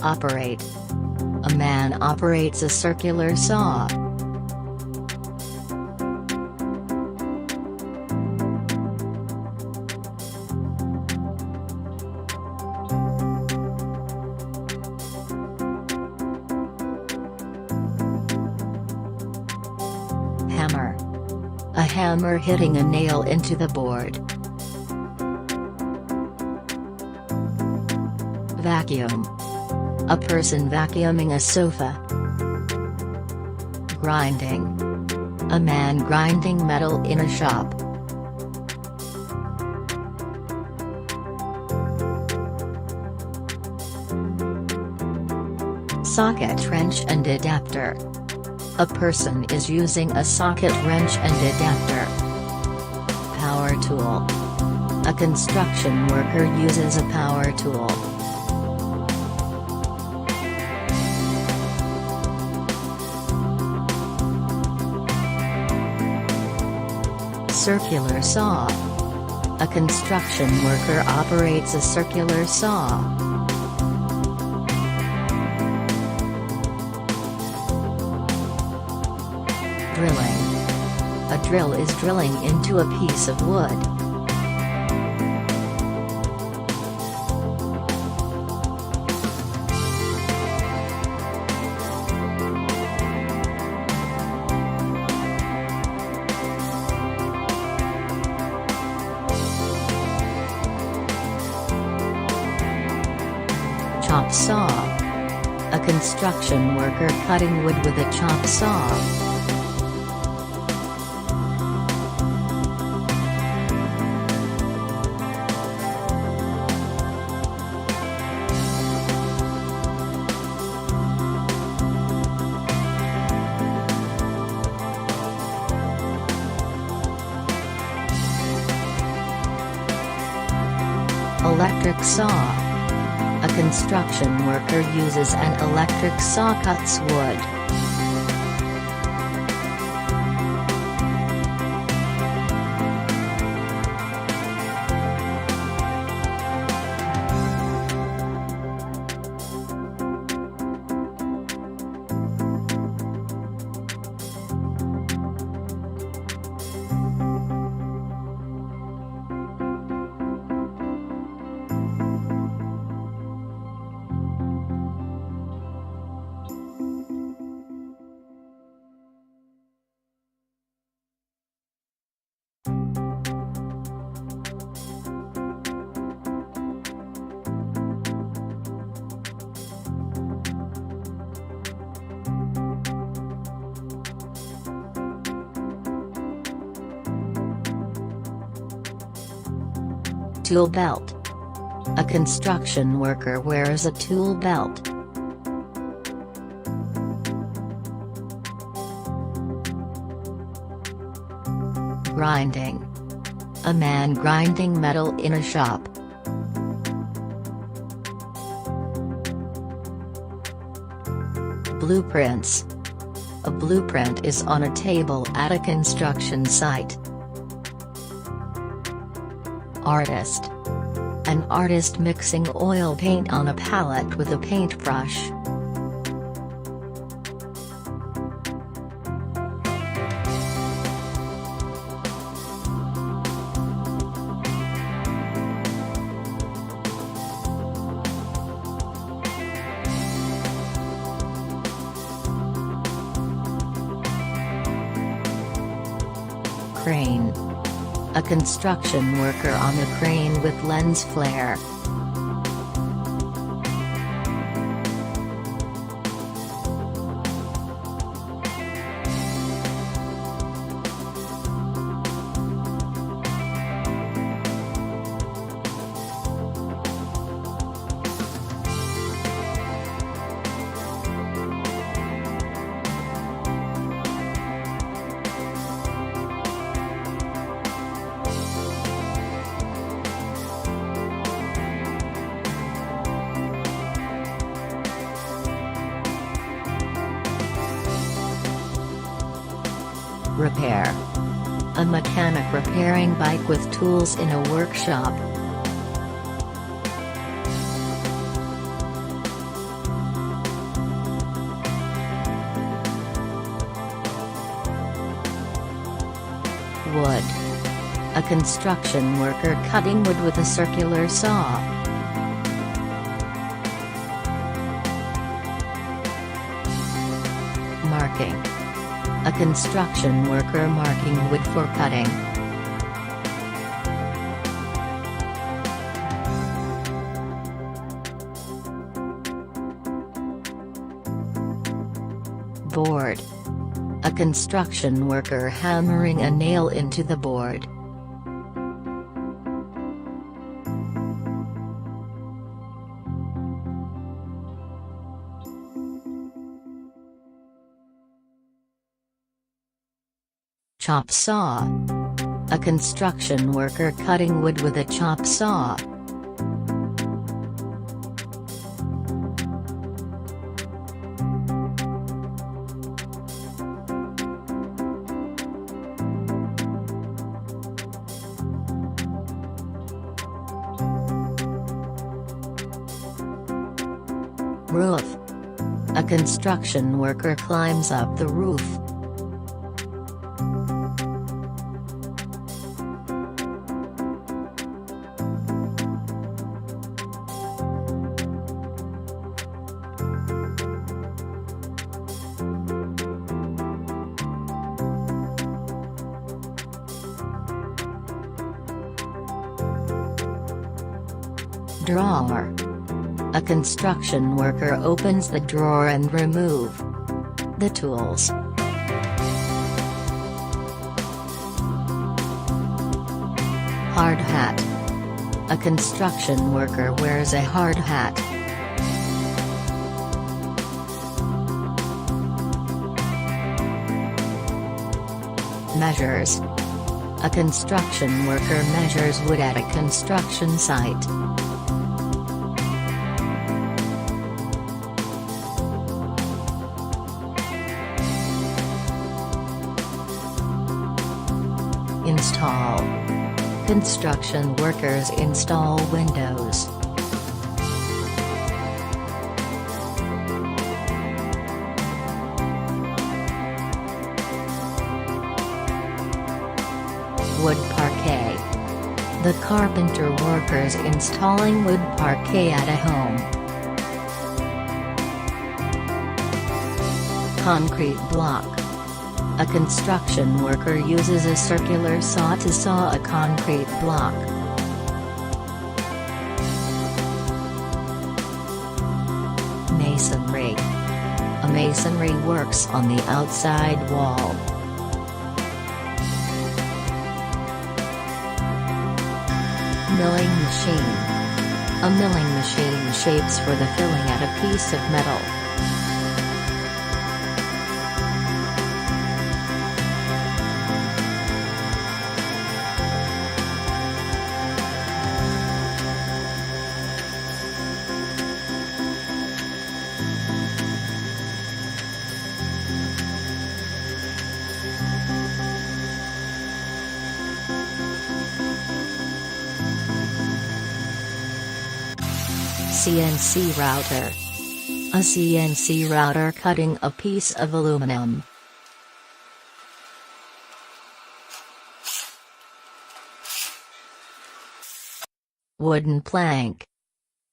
Operate. A man operates a circular saw. Hammer. A hammer hitting a nail into the board. Vacuum. A person vacuuming a sofa. Grinding. A man grinding metal in a shop. Socket wrench and adapter. A person is using a socket wrench and adapter. Power tool. A construction worker uses a power tool. Circular saw. A construction worker operates a circular saw. Drilling. A drill is drilling into a piece of wood. Chop saw. A construction worker cutting wood with a chop saw. Electric saw. A construction worker uses an electric saw cuts wood. Tool belt. A construction worker wears a tool belt. Grinding. A man grinding metal in a shop. Blueprints. A blueprint is on a table at a construction site. Artist. An artist mixing oil paint on a palette with a paintbrush. Crane. A construction worker on a crane with lens flare. Repair. A mechanic repairing bike with tools in a workshop. wood. A construction worker cutting wood with a circular saw. Marking. A construction worker marking wood for cutting. Board. A construction worker hammering a nail into the board. Chop saw. A construction worker cutting wood with a chop saw. Roof. A construction worker climbs up the roof. Drawer. A construction worker opens the drawer and remove the tools. Hard hat. A construction worker wears a hard hat. Measures. A construction worker measures wood at a construction site. Install. Construction workers install windows. Wood parquet. The carpenter workers installing wood parquet at a home. Concrete block. A construction worker uses a circular saw to saw a concrete block. Masonry. A masonry works on the outside wall. Milling machine. A milling machine shapes for the filling at a piece of metal. CNC router. A CNC router cutting a piece of aluminum. Wooden plank.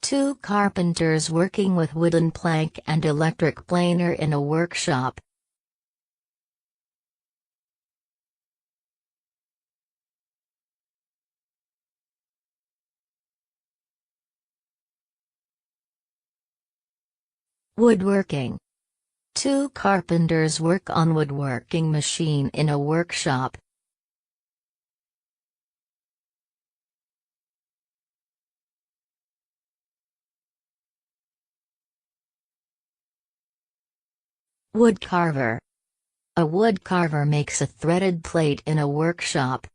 Two carpenters working with wooden plank and electric planer in a workshop. Woodworking. Two carpenters work on woodworking machine in a workshop. Wood carver. A wood carver makes a threaded plate in a workshop.